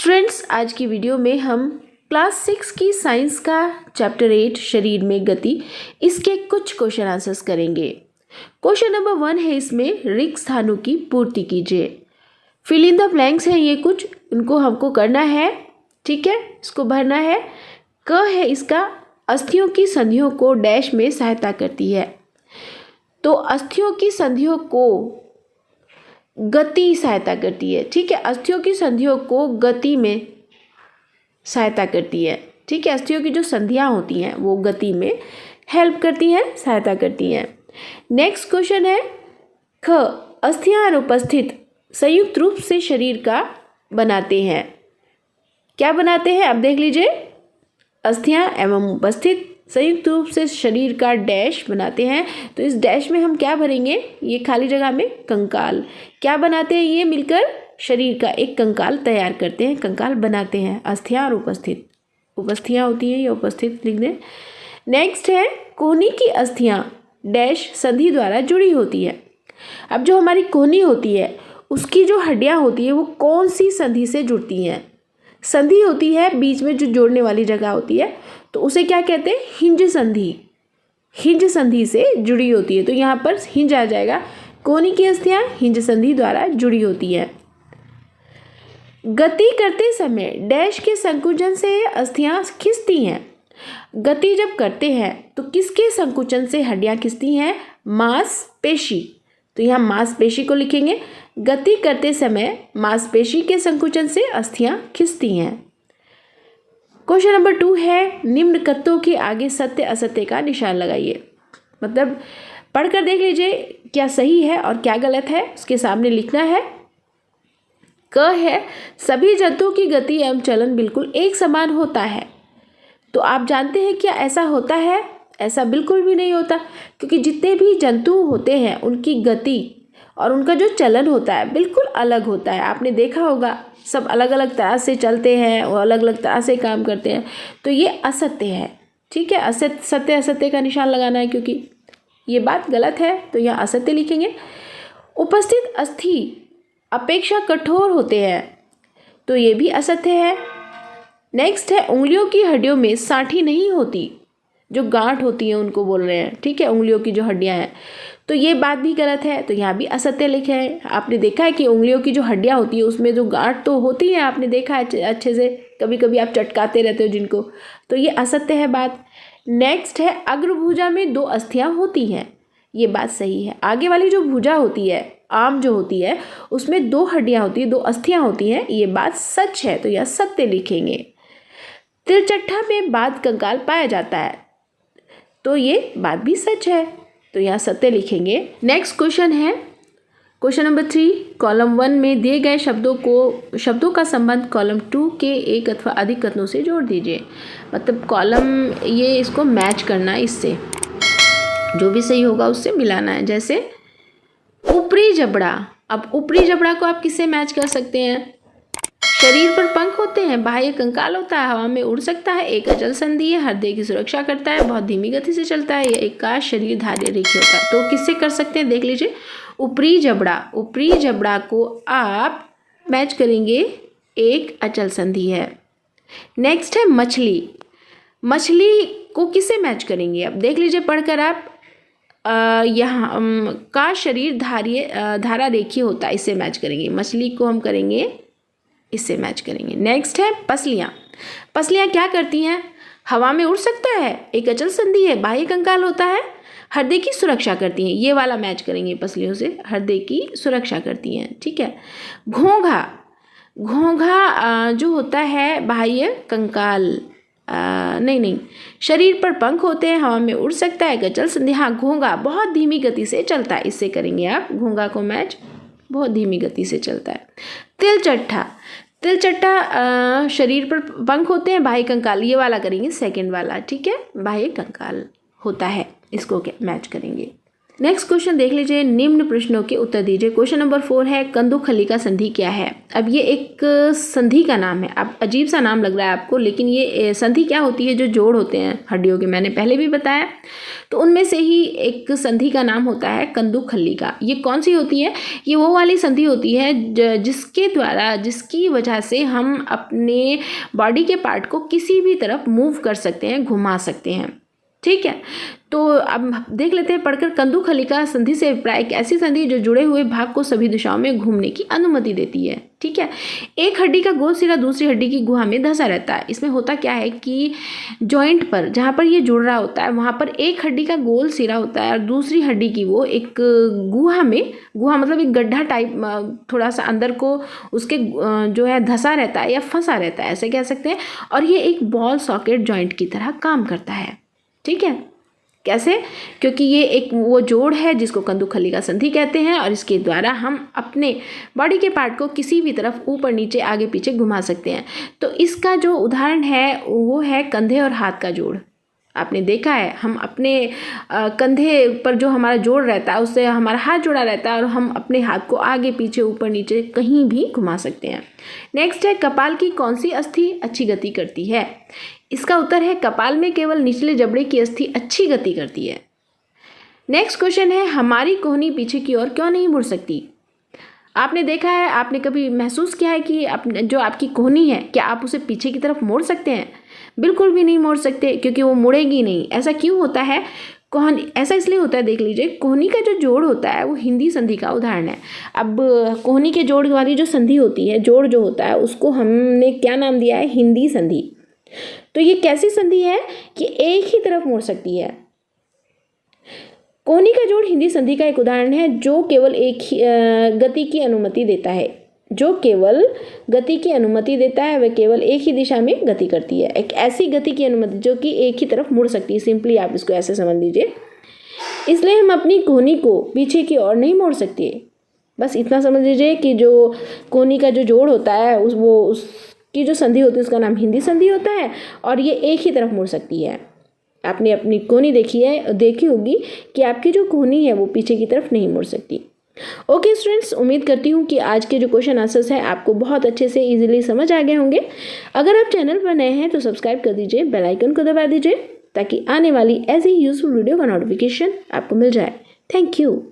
Students, आज की video में हम क्लास 6 की साइंस का चैप्टर 8 शरीर में गति, इसके कुछ क्वेश्चन आंसर्स करेंगे। क्वेश्चन नंबर 1 है, इसमें रिक्त स्थानों की पूर्ति कीजिए। फिल इन द ब्लैंक्स हैं ये कुछ, उनको हमको करना है, ठीक है, इसको भरना है। क है इसका, अस्थियों की संधियों को डैश में सहायता करती है। तो अस्थियों की संधियों को गति सहायता करती है, ठीक है, अस्थियों की संधियों को गति में सहायता करती है, ठीक है, अस्थियों की जो संधियां होती हैं वो गति में हेल्प करती हैं, सहायता करती हैं। नेक्स्ट क्वेश्चन है, ख, अस्थियां अनुपस्थित संयुक्त रूप से शरीर का बनाते हैं। क्या बनाते हैं, अब देख लीजिए, अस्थियां एवं उपस्थित संयुक्त रूप से शरीर का डैश बनाते हैं। तो इस डैश में हम क्या भरेंगे, ये खाली जगह में कंकाल। क्या बनाते हैं, ये मिलकर शरीर का एक कंकाल तैयार करते हैं, कंकाल बनाते हैं। अस्थियां और उपस्थित, उपस्थियां होती हैं, ये उपस्थित लिख दें। नेक्स्ट है, कोहनी की अस्थियां डैश संधि द्वारा जुड़ी होती है। अब जो हमारी कोहनी होती है उसकी जो हड्डियां होती है वो कौन सी संधि से जुड़ती हैं, संधि होती है बीच में जो जोड़ने वाली जगह होती है, तो उसे क्या कहते हैं, हिंज संधि। हिंज संधि से जुड़ी होती है, तो यहाँ पर हिंज आ जाएगा। कोहनी की अस्थियां हिंज संधि द्वारा जुड़ी होती है। गति करते समय डैश के संकुचन से अस्थियां खिंचती हैं। गति जब करते हैं तो किसके संकुचन से हड्डियां खिंचती हैं, मांसपेशी। तो यहाँ मांसपेशी को लिखेंगे। गति करते समय मांसपेशी के संकुचन से अस्थियां खिंचती हैं। क्वेश्चन नंबर 2 है, निम्न कथनों के आगे सत्य असत्य का निशान लगाइए। मतलब पढ़कर देख लीजिए क्या सही है और क्या गलत है, उसके सामने लिखना है। क है, सभी जंतुओं की गति एवं चलन बिल्कुल एक समान होता है। तो आप जानते हैं क्या ऐसा होता है, ऐसा बिल्कुल भी नहीं होता, क्योंकि जितने भी जंतु होते हैं उनकी गति और उनका जो चलन होता है बिल्कुल अलग होता है। आपने देखा होगा, सब अलग अलग तरह से चलते हैं और अलग अलग तरह से काम करते हैं। तो ये असत्य है, ठीक है, असत्य, सत्य असत्य का निशान लगाना है, क्योंकि ये बात गलत है, तो यहाँ असत्य लिखेंगे। उपस्थित अस्थि अपेक्षा कठोर होते हैं, तो ये भी असत्य है। नेक्स्ट है, उंगलियों की हड्डियों में सांठी नहीं होती, जो गांठ होती है उनको बोल रहे हैं, ठीक है, उंगलियों की जो हड्डियां हैं, तो ये बात भी गलत है, तो यहाँ भी असत्य लिखे हैं। आपने देखा है कि उंगलियों की जो हड्डियां होती है उसमें जो गांठ तो होती है, आपने देखा है अच्छे से, कभी कभी आप चटकाते रहते हो जिनको, तो ये असत्य है बात। नेक्स्ट है, अग्रभुजा में 2 अस्थियां होती हैं, ये बात सही है। आगे वाली जो भुजा होती है, आम जो होती है, उसमें 2 हड्डियां होती है, 2 अस्थियां होती हैं, ये बात सच है, तो यह सत्य लिखेंगे। तिलचट्ठा में बाद कंकाल पाया जाता है, तो ये बात भी सच है, तो यहाँ सत्य लिखेंगे। नेक्स्ट क्वेश्चन है, क्वेश्चन नंबर 3, कॉलम 1 में दिए गए शब्दों का संबंध कॉलम 2 के एक अथवा अधिक कथनों से जोड़ दीजिए। मतलब कॉलम, ये इसको मैच करना है, इससे जो भी सही होगा उससे मिलाना है। जैसे ऊपरी जबड़ा, अब ऊपरी जबड़ा को आप किससे मैच कर सकते हैं, शरीर पर पंख होते हैं, बाह्य कंकाल होता है, हवा में उड़ सकता है, एक अचल संधि है, हृदय की सुरक्षा करता है, बहुत धीमी गति से चलता है, या एक का शरीर धार्य रेखी होता है। तो किससे कर सकते हैं, देख लीजिए, ऊपरी जबड़ा, ऊपरी जबड़ा को आप मैच करेंगे, एक अचल संधि है। नेक्स्ट है मछली, मछली को किससे मैच करेंगे, अब देख लीजिए पढ़कर आप, यहाँ का शरीर धारा रेखी होता है, इससे मैच करेंगे, मछली को हम करेंगे, इससे मैच करेंगे। नेक्स्ट है पसलियाँ, पसलियाँ क्या करती हैं, हवा में उड़ सकता है, एक अचल संधि है, बाह्य कंकाल होता है, हृदय की सुरक्षा करती हैं, ये वाला मैच करेंगे पसलियों से, हृदय की सुरक्षा करती हैं, ठीक है। घोंघा, घोंघा जो होता है बाह्य कंकाल, नहीं, शरीर पर पंख होते हैं, हवा में उड़ सकता है, एक अचल संधि, हाँ, घोंघा बहुत धीमी गति से चलता है, इससे करेंगे आप घोंघा को मैच, बहुत धीमी गति से चलता है। तिलचट्ठा, तिलचट्टा शरीर पर पंख होते हैं, बाह्य कंकाल, ये वाला करेंगे, सेकंड वाला, ठीक है, बाह्य कंकाल होता है, इसको मैच करेंगे। नेक्स्ट क्वेश्चन देख लीजिए, निम्न प्रश्नों के उत्तर दीजिए। क्वेश्चन नंबर 4 है, कंदुखलिका संधि क्या है। अब ये एक संधि का नाम है, अब अजीब सा नाम लग रहा है आपको, लेकिन ये संधि क्या होती है, जो जोड़ होते हैं हड्डियों के, मैंने पहले भी बताया, तो उनमें से ही एक संधि का नाम होता है कंदुखलिका। ये कौन सी होती है, ये वो वाली संधि होती है जिसके द्वारा, जिसकी वजह से हम अपने बॉडी के पार्ट को किसी भी तरफ मूव कर सकते हैं, घुमा सकते हैं। ठीक है, तो अब देख लेते हैं पढ़कर। कंदुखलिका संधि से अभिप्राय एक ऐसी संधि जो जुड़े हुए भाग को सभी दिशाओं में घूमने की अनुमति देती है। ठीक है, एक हड्डी का गोल सिरा दूसरी हड्डी की गुहा में धंसा रहता है। इसमें होता क्या है कि जॉइंट पर जहाँ पर ये जुड़ रहा होता है वहाँ पर एक हड्डी का गोल सिरा होता है और दूसरी हड्डी की वो एक गुहा में, गुहा मतलब एक गड्ढा टाइप, थोड़ा सा अंदर को उसके जो है धंसा रहता है या फंसा रहता है, ऐसे कह सकते हैं। और ये एक बॉल सॉकेट जॉइंट की तरह काम करता है। ठीक है, कैसे, क्योंकि ये एक वो जोड़ है जिसको कंदुखलिका संधि कहते हैं और इसके द्वारा हम अपने बॉडी के पार्ट को किसी भी तरफ ऊपर नीचे आगे पीछे घुमा सकते हैं। तो इसका जो उदाहरण है वो है कंधे और हाथ का जोड़। आपने देखा है, हम अपने कंधे पर जो हमारा जोड़ रहता है उससे हमारा हाथ जुड़ा रहता है और हम अपने हाथ को आगे पीछे ऊपर नीचे कहीं भी घुमा सकते हैं। नेक्स्ट है, कपाल की कौन सी अस्थि अच्छी गति करती है। इसका उत्तर है कपाल में केवल निचले जबड़े की अस्थि अच्छी गति करती है। नेक्स्ट क्वेश्चन है, हमारी कोहनी पीछे की ओर क्यों नहीं मुड़ सकती। आपने देखा है, आपने कभी महसूस किया है कि जो आपकी कोहनी है, क्या आप उसे पीछे की तरफ मोड़ सकते हैं। बिल्कुल भी नहीं मोड़ सकते, क्योंकि वो मुड़ेगी नहीं। ऐसा क्यों होता है, कोहनी ऐसा इसलिए होता है, देख लीजिए, कोहनी का जो जोड़ होता है वो हिंदी संधि का उदाहरण है। अब कोहनी के जोड़ वाली जो संधि होती है, जोड़ जो होता है, उसको हमने क्या नाम दिया है, हिंदी संधि। तो ये कैसी संधि है कि एक ही तरफ मुड़ सकती है। कोहनी का जोड़ हिंदी संधि का एक उदाहरण है जो केवल एक ही गति की अनुमति देता है। जो केवल गति की अनुमति देता है, वह केवल एक ही दिशा में गति करती है। एक ऐसी गति की अनुमति जो कि एक ही तरफ मुड़ सकती है। सिंपली आप इसको ऐसे समझ लीजिए। इसलिए हम अपनी कोहनी को पीछे की ओर नहीं मोड़ सकते। बस इतना समझ लीजिए कि जो कोहनी का जो जोड़ होता है उसकी जो संधि होती है उसका नाम हिंदी संधि होता है और ये एक ही तरफ मुड़ सकती है। आपने अपनी कोहनी देखी होगी कि आपकी जो कोहनी है वो पीछे की तरफ नहीं मुड़ सकती। ओके स्टूडेंट्स, उम्मीद करती हूँ कि आज के जो क्वेश्चन आंसर्स हैं आपको बहुत अच्छे से इजीली समझ आ गए होंगे। अगर आप चैनल पर नए हैं तो सब्सक्राइब कर दीजिए, बेल आइकन को दबा दीजिए ताकि आने वाली ऐसी यूजफुल वीडियो का नोटिफिकेशन आपको मिल जाए। Thank you.